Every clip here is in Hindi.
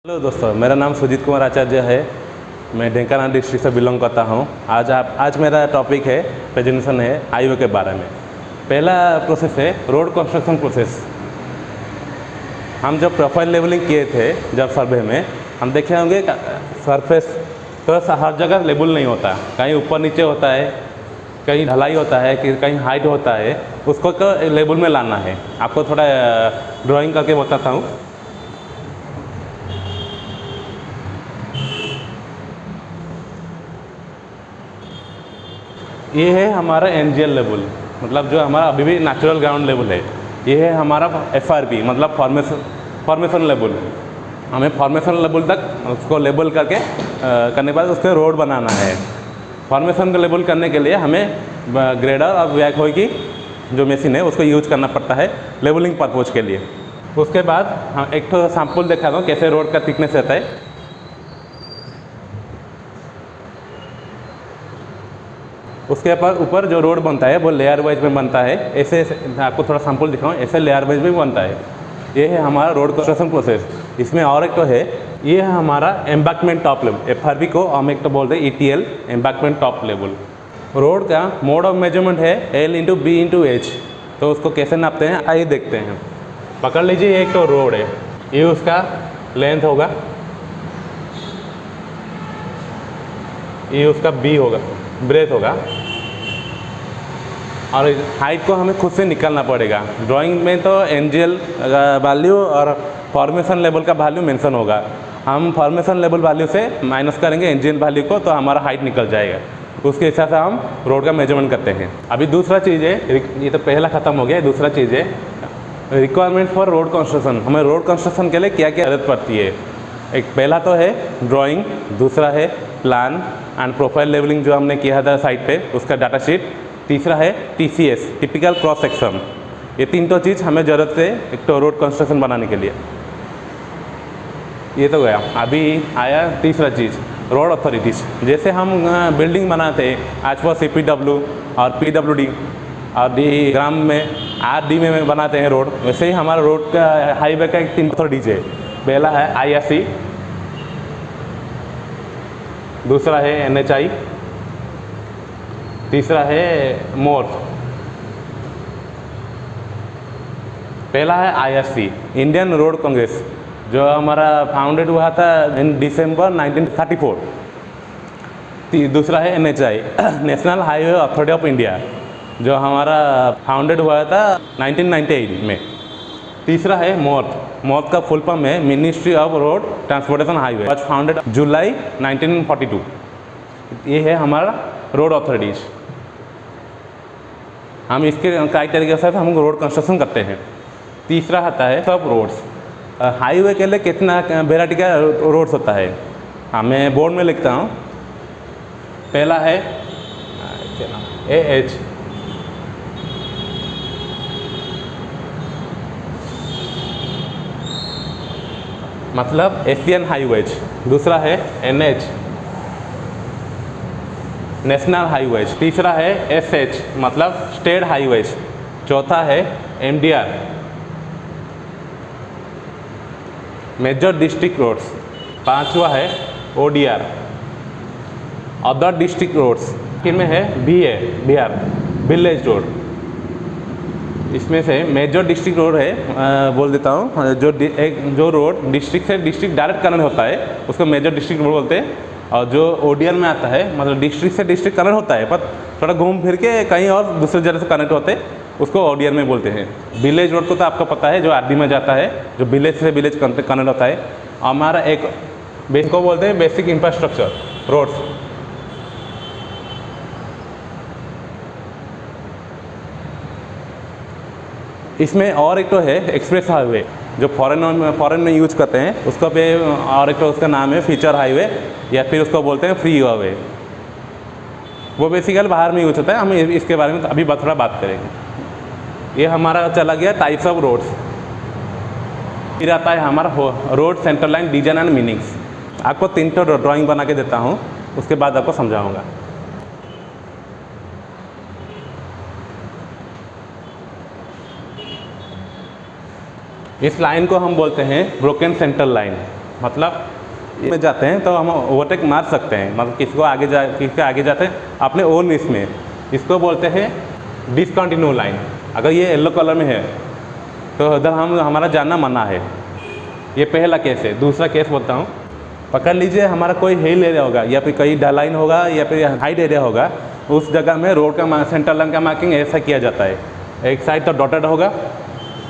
हेलो दोस्तों, मेरा नाम सुजीत कुमार आचार्य है। मैं ढेंकानाल डिस्ट्रिक्ट से बिलोंग करता हूँ। आज मेरा टॉपिक है, प्रेजेंटेशन है हाईवे के बारे में। पहला प्रोसेस है रोड कंस्ट्रक्शन प्रोसेस। हम जब प्रोफाइल लेवलिंग किए थे, जब सर्वे में हम देखे होंगे सरफेस तो हर जगह लेबल नहीं होता, कहीं ऊपर नीचे होता है, कहीं ढलाई होता है, कहीं हाइट होता है। उसको लेबल में लाना है। आपको थोड़ा ड्राइंग करके बताता हूँ। ये है हमारा एनजीएल लेवल, मतलब जो हमारा अभी भी नेचुरल ग्राउंड लेवल है। ये है हमारा एफआरबी, मतलब फॉर्मेशन लेवल। हमें फॉर्मेशन लेवल तक उसको लेबल करने के बाद उसके रोड बनाना है। फॉर्मेशन का लेबल करने के लिए हमें ग्रेडर और बैकहो की जो मशीन है उसको यूज करना पड़ता है लेबलिंग पर्पज़ के लिए। उसके बाद हम एक तो सैंपल दिखा दूँ कैसे रोड का थिकनेस रहता है। उसके ऊपर जो रोड बनता है वो लेयर वाइज में बनता है। ऐसे आपको थोड़ा सैंपल दिखाऊँ, ऐसे लेयर वाइज में बनता है। ये है हमारा रोड कंस्ट्रक्शन प्रोसेस। इसमें और एक तो है, ये है हमारा एम्बैंकमेंट टॉप लेवल। एफआरबी को हम एक तो बोलते हैं ETL, embankment top level. Road का मोड ऑफ मेजरमेंट है L/B/H। तो उसको कैसे नापते हैं आइए देखते हैं। पकड़ लीजिए, एक तो रोड है, ये उसका लेंथ होगा, ये उसका बी होगा, ब्रेथ होगा, और हाइट को हमें खुद से निकालना पड़ेगा। ड्राइंग में तो एनजीएल वैल्यू और फॉर्मेशन लेवल का वैल्यू मेंशन होगा। हम फॉर्मेशन लेवल वैल्यू से माइनस करेंगे एनजीएल वैल्यू को, तो हमारा हाइट निकल जाएगा। उसके हिसाब से हम रोड का मेजरमेंट करते हैं। अभी दूसरा चीज़ है, ये तो पहला ख़त्म हो गया। दूसरा चीज़ है रिक्वायरमेंट फॉर रोड कंस्ट्रक्शन। हमें रोड कंस्ट्रक्शन के लिए क्या क्या जरूरत पड़ती है। एक पहला तो है ड्राइंग, दूसरा है प्लान एंड प्रोफाइल लेवलिंग जो हमने किया था साइट पे, उसका डाटा शीट, तीसरा है टीसीएस, टिपिकल क्रॉस सेक्शन। ये तीन तो चीज़ हमें ज़रूरत है एक तो रोड कंस्ट्रक्शन बनाने के लिए। ये तो गया। अभी आया तीसरा चीज़, रोड अथॉरिटीज़। जैसे हम बिल्डिंग बनाते हैं आज पर CPW और PWD और डी ग्राम में RD में बनाते हैं रोड, वैसे ही हमारा रोड का हाईवे का एक 3 अथॉरिटीज़ है। पहला है IRC, दूसरा है NHI, तीसरा है MoRTH। पहला है IRC, इंडियन रोड कांग्रेस, जो हमारा फाउंडेड हुआ था इन दिसंबर 1934। दूसरा है NHI, national highway authority of India, जो हमारा फाउंडेड हुआ था 1998 में। तीसरा है MoRTH का फुल फॉर्म है ministry of road transportation highway, was founded July 1942। ये है हमारा रोड अथॉरिटीज़। हम इसके क्राइटेरिया के साथ हम रोड कंस्ट्रक्शन करते हैं। तीसरा आता है सब रोड्स। हाईवे के लिए कितना वेराइटी का रोड्स होता है, मैं बोर्ड में लिखता हूँ। पहला है AH, मतलब एशियन हाईवेज। दूसरा है NH, नेशनल हाईवेज। तीसरा है SH, मतलब स्टेट हाईवेज। चौथा है MDR, मेजर डिस्ट्रिक्ट रोड्स। पांचवा है ODR, अदर डिस्ट्रिक्ट रोड्स। इनमें है BA, बिहार विलेज रोड। इसमें से मेजर डिस्ट्रिक्ट रोड है, बोल देता हूँ, जो रोड डिस्ट्रिक्ट से डिस्ट्रिक्ट डायरेक्ट कनेक्ट होता है उसको मेजर डिस्ट्रिक्ट रोड बोलते हैं। और जो ODR में आता है, मतलब डिस्ट्रिक्ट से डिस्ट्रिक्ट कनेक्ट होता है पर थोड़ा घूम फिर के कहीं और दूसरे जगह से कनेक्ट होते हैं, उसको ODR में बोलते हैं। विलेज रोड को तो आपको पता है, जो RD में जाता है, जो विलेज से विलेज कनेक्ट होता है। हमारा एक को बोलते हैं बेसिक इंफ्रास्ट्रक्चर रोड्स। इसमें और एक तो है एक्सप्रेस हाईवे, जो फॉरेन में यूज करते हैं उसको पे, और एक तो उसका नाम है फीचर हाईवे, या फिर उसको बोलते हैं फ्री हाईवे। वो बेसिकली बाहर में यूज होता है। हम इसके बारे में अभी थोड़ा बात करेंगे। ये हमारा चला गया टाइप्स ऑफ रोड्स। फिर आता है हमारा road centre line design and meanings. आपको 3 तो ड्राइंग बना के देता हूँ, उसके बाद आपको समझाऊँगा। इस लाइन को हम बोलते हैं ब्रोकन सेंटर लाइन। मतलब में जाते हैं तो हम ओवरटेक मार सकते हैं, मतलब किसी के आगे जाते हैं अपने ओन इसमें, इसको बोलते हैं डिसकंटिन्यू लाइन। अगर ये येलो कलर में है तो उधर हमारा जाना मना है। ये पहला केस है। दूसरा केस बोलता हूँ, पकड़ लीजिए हमारा कोई हिल एरिया होगा या फिर कहीं ढलाइन होगा या फिर हाइट एरिया होगा, उस जगह में रोड का सेंटर लाइन का मार्किंग ऐसा किया जाता है, एक साइड तो डॉटेड होगा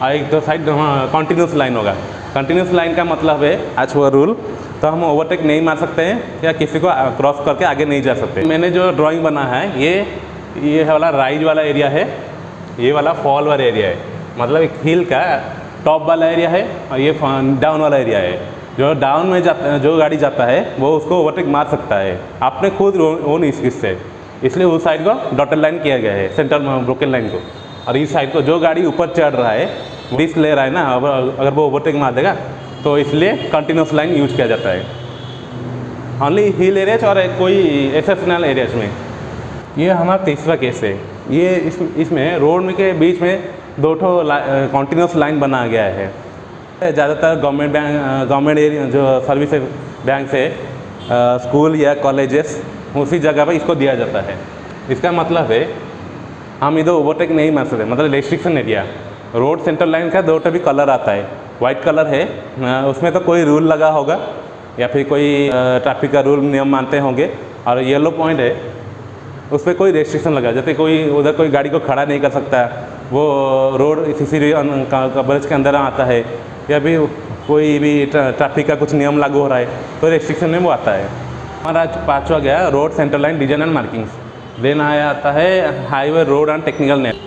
और एक तो साइड कॉन्टीन्यूस लाइन होगा। कंटिन्यूस लाइन का मतलब है आज वो रूल, तो हम ओवरटेक नहीं मार सकते हैं या किसी को क्रॉस करके आगे नहीं जा सकते। मैंने जो ड्राइंग बना है ये वाला राइज वाला एरिया है, ये वाला फॉल वाला एरिया है, मतलब एक हिल का टॉप वाला एरिया है और ये डाउन वाला एरिया है। जो डाउन में जो गाड़ी जाता है वो उसको ओवरटेक मार सकता है आपने खुद ओन इससे, इसलिए उस साइड को डॉटेड लाइन किया गया है, सेंटर ब्रोकन लाइन को। और इस साइड को जो गाड़ी ऊपर चढ़ रहा है रिस्क ले रहा है ना, अगर वो ओवरटेक मार देगा तो इसलिए कंटिन्यूस लाइन यूज किया जाता है ओनली हिल एरियाज और कोई एक्सेप्शनल एरियाज में। ये हमारा तीसरा केस है। ये इसमें रोड के बीच में दो ठो कंटिन्यूस लाइन बना गया है। ज़्यादातर गवर्नमेंट एरिया जो सर्विस बैंक से स्कूल या कॉलेजेस उसी जगह पर इसको दिया जाता है। इसका मतलब है हम इधर ओवरटेक नहीं मार सकते, मतलब restriction area. Road centre line का दो भी कलर आता है, वाइट कलर है, उसमें तो कोई रूल लगा होगा या फिर कोई ट्रैफिक का रूल नियम मानते होंगे, और येलो पॉइंट है उस पर कोई रेस्ट्रिक्शन लगा, जैसे कोई उधर कोई गाड़ी को खड़ा नहीं कर सकता, वो रोड सीसी कवरेज के अंदर आता है, या भी कोई भी ट्रैफिक का कुछ नियम लागू हो रहा है तो रेस्ट्रिक्शन में वो आता है। हमारा आज पाँचवा गया road centre line design and markings. Then आया आता है highway road and technical name.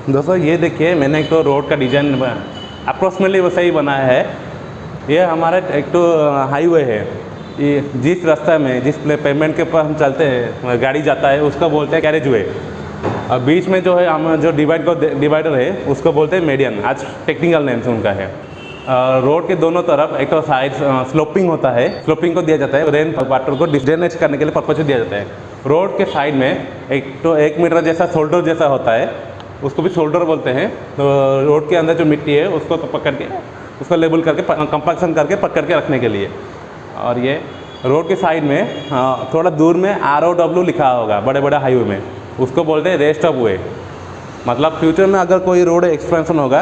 दोस्तों ये देखिए मैंने एक तो रोड का डिज़ाइन अप्रोक्सीमेटली वैसा ही बनाया है। ये हमारा एक तो हाईवे है, ये जिस रास्ता में जिस पेमेंट के ऊपर हम चलते हैं गाड़ी जाता है उसको बोलते हैं कैरेज वे, और बीच में जो है हम जो डिवाइडर है उसको बोलते हैं मीडियन। आज टेक्निकल नेम से उनका है। रोड के दोनों तरफ एक तो साइड स्लोपिंग होता है, स्लोपिंग को दिया जाता है रेन वाटर को ड्रेनेज करने के लिए पर्पज दिया जाता है। रोड के साइड में एक तो 1 मीटर जैसा शोल्डर जैसा होता है, उसको भी शोल्डर बोलते हैं। तो रोड के अंदर जो मिट्टी है उसको तो पकड़ के उसको लेबल करके कंपैक्शन करके पकड़ के रखने के लिए। और ये रोड के साइड में थोड़ा दूर में ROW लिखा होगा बड़े बड़े हाईवे में, उसको बोलते हैं रेस्ट ऑफ वे। मतलब फ्यूचर में अगर कोई रोड एक्सपेंशन होगा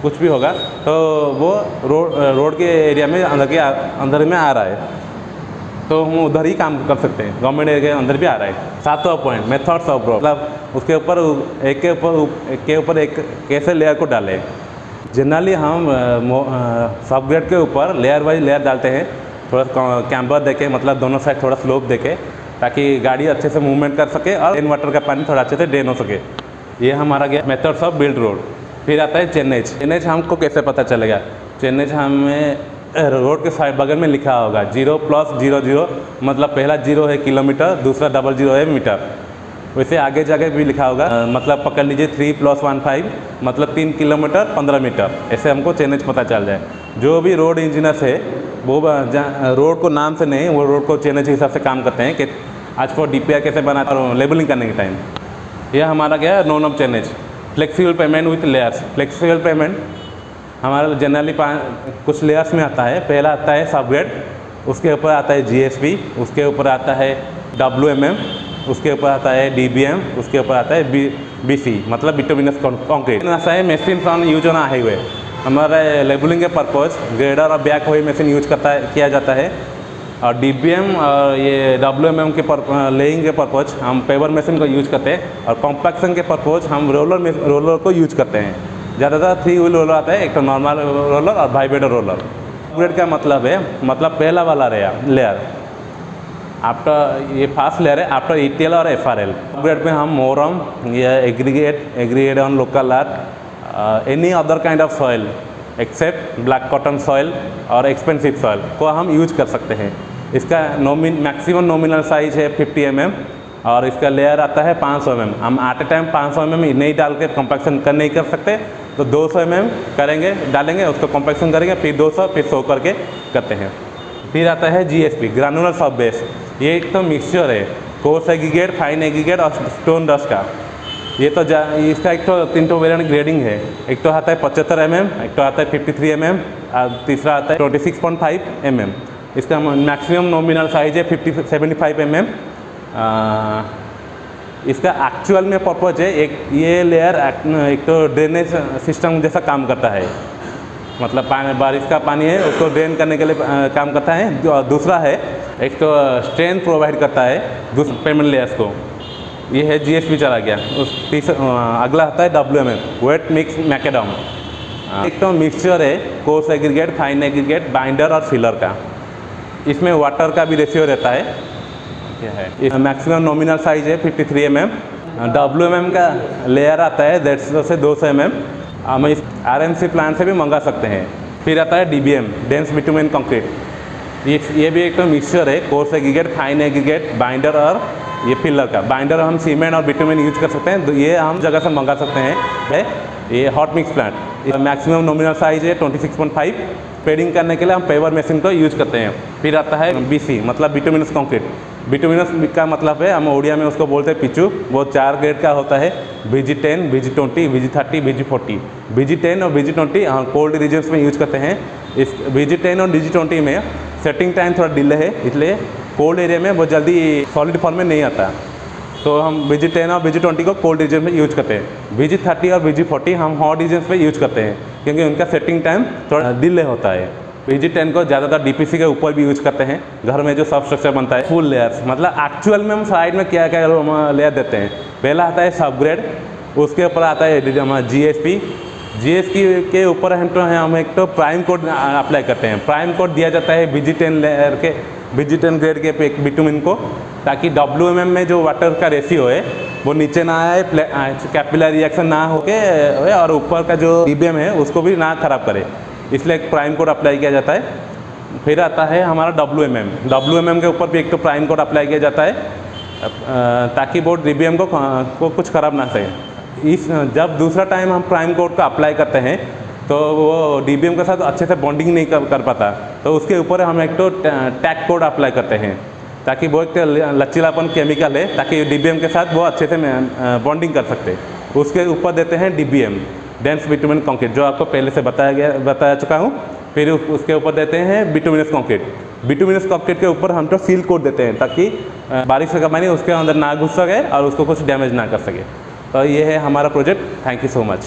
कुछ भी होगा तो वो रोड के एरिया में अंदर में आ रहा है तो हम उधर ही काम कर सकते हैं, गवर्नमेंट एरिया के अंदर भी आ रहा है। 7वां पॉइंट मेथड्स ऑफ रोड, मतलब उसके ऊपर एक ऊपर एक कैसे लेयर को डालें। जनरली हम सबग्रेड के ऊपर लेयर वाइज लेयर डालते हैं, थोड़ा कैम्बर देके, मतलब दोनों साइड थोड़ा स्लोप देके, ताकि गाड़ी अच्छे से मूवमेंट कर सके और रेन वाटर का पानी थोड़ा अच्छे से ड्रेन हो सके। ये हमारा गया मेथड्स ऑफ बिल्ड रोड। फिर आता है चेनेज हमको कैसे पता चलेगा? चेनेज हमें रोड के साइड बगल में लिखा होगा 0+00, मतलब पहला 0 है किलोमीटर, दूसरा 00 है मीटर। वैसे आगे जाके भी लिखा होगा, मतलब पकड़ लीजिए 3+15, मतलब 3 किलोमीटर 15 मीटर। ऐसे हमको चेनेज पता चल जाए। जो भी रोड इंजीनियर्स है वो रोड को नाम से नहीं, वो रोड को चेनेज के हिसाब से काम करते हैं कि आज को DPR कैसे बनाता है लेबलिंग करने के टाइम। यह हमारा क्या है known of chainage. Flexible pavement with layers. Flexible pavement हमारा जनरली कुछ लेयर्स में आता है। पहला आता है सबग्रेड, उसके ऊपर आता है GSP, उसके ऊपर आता है WMM, उसके ऊपर आता है DBM, उसके ऊपर आता है BC, मतलब बिटुमिनस कंक्रीट। ऐसा है machine on use on highway. हमारा लेबलिंग के पर्पज ग्रेडर और बैक होई मशीन यूज किया जाता है। और DBM और ये WMM के लेइंग के पर्पज हम पेवर मशीन को यूज करते हैं, और कॉम्पैक्शन के पर्पज हम रोलर को यूज करते हैं। ज़्यादातर 3 व्हील रोलर आता है, एक तो नॉर्मल रोलर और वाइब्रेटर रोलर। अपग्रेड का मतलब है, मतलब पहला वाला लेयर आफ्टर ये फास्ट लेयर है आफ्टर ETL और FRL। अपग्रेड में हम मोरम या aggregate on local art any other kind of soil except black cotton soil और एक्सपेंसिव सॉइल को हम यूज कर सकते हैं। इसका मैक्सिमम नॉमिनल साइज है 50 mm और इसका लेयर आता है 500 mm। हम एट ए टाइम 500 mm नहीं डाल के कॉम्पैक्शन नहीं कर सकते, तो 200 mm करेंगे, डालेंगे, उसको कॉम्पैक्शन करेंगे, फिर 200 फिर 100 करके करते हैं। फिर आता है GSP ग्रानुलर सब बेस। ये एक तो मिक्सचर है, कोर्स एग्रीगेट, फाइन एग्रीगेट और स्टोन डस्ट का। ये तो इसका एक तो 3 वेरिएंट ग्रेडिंग है। एक तो आता है 75 mm, एक तो आता है 53 mm और तीसरा आता है 26.5 mm। इसका मैक्सिमम नॉमिनल साइज है 75 mm। इसका एक्चुअल में पर्पज है ये लेयर एक तो ड्रेनेज सिस्टम जैसा काम करता है, मतलब बारिश का पानी है उसको ड्रेन करने के लिए काम करता है। दूसरा है एक तो स्ट्रेंथ प्रोवाइड करता है दूसरे पेमेंट लेयर्स को। ये है GSP चला गया। अगला आता है WMM, वेट मिक्स मैकेडम। एक तो मिक्सचर है coarse aggregate, fine aggregate, binder और फिलर का। इसमें वाटर का भी रेशियो रहता है। क्या है मैक्सिमम नॉमिनल साइज है 53 mm। WMM का लेयर आता है 150 से 200 mm। हम इस RMC प्लांट से भी मंगा सकते हैं। फिर आता है DBM, डेंस बिटुमेन कंक्रीट। ये भी एक तो मिक्सचर है coarse aggregate, fine aggregate, binder और ये फिलर का। बाइंडर हम सीमेंट और बिटुमेन यूज कर सकते हैं, तो ये हम जगह से मंगा सकते हैं। ये hot mix plant, maximum nominal size है 26.5। पेडिंग करने के लिए हम पेवर मशीन को यूज करते हैं। फिर आता है BC मतलब बिटुमिनस कंक्रीट। बिटुमिनस का मतलब है हम उड़िया में उसको बोलते हैं पिचू। वो 4 ग्रेड का होता है, VG10, VG20, VG30, VG40। VG10 और VG20 हम कोल्ड रीजन्स में यूज करते हैं। इस VG10 और VG20 में सेटिंग टाइम थोड़ा डिले है, इसलिए कोल्ड एरिया में वो जल्दी सॉलिड फॉर्म में नहीं आता, तो हम VG10 और VG20 को कोल्ड रीजन में यूज करते हैं। VG30 और VG40 हम हॉट रीजन में यूज करते हैं क्योंकि उनका सेटिंग टाइम थोड़ा डिले होता है। VG10 को ज़्यादातर DPC के ऊपर भी यूज करते हैं, घर में जो सब स्ट्रक्चर बनता है। फुल लेयर्स मतलब एक्चुअल में हम साइड में क्या क्या लेयर देते हैं। पहला आता है सबग्रेड, उसके ऊपर आता है GSP के ऊपर हम एक तो प्राइम कोड अप्लाई करते हैं। प्राइम कोड दिया जाता है VG10 लेयर के, VG10 ग्रेड के बिटुमिन को, ताकि WMM में जो वाटर का रेशियो है वो नीचे ना आए, कैपिलर रिएक्शन ना होके और ऊपर का जो DBM है उसको भी ना खराब करे, इसलिए एक प्राइम कोड अप्लाई किया जाता है। फिर आता है हमारा WMM के ऊपर भी एक तो प्राइम कोड अप्लाई किया जाता है ताकि वो DBM को कुछ खराब ना सके। जब दूसरा टाइम हम प्राइम कोड को अप्लाई करते हैं तो वो DBM के साथ अच्छे से बॉन्डिंग नहीं कर पाता, तो उसके ऊपर हम एक तो टैग कोड अप्लाई करते हैं ताकि वो एक लचीलापन केमिकल है ताकि DBM के साथ वो अच्छे से बॉन्डिंग कर सकते। उसके ऊपर देते हैं DBM, डेंस बिटुमिन कंक्रीट, जो आपको पहले से बता चुका हूँ। फिर उसके ऊपर देते हैं बिटुमिनस कंक्रीट। बिटुमिनस कंक्रीट के ऊपर हम तो सील कोट देते हैं ताकि बारिश का पानी उसके अंदर ना घुस सके और उसको कुछ डैमेज ना कर सके। तो ये है हमारा project. Thank you so much.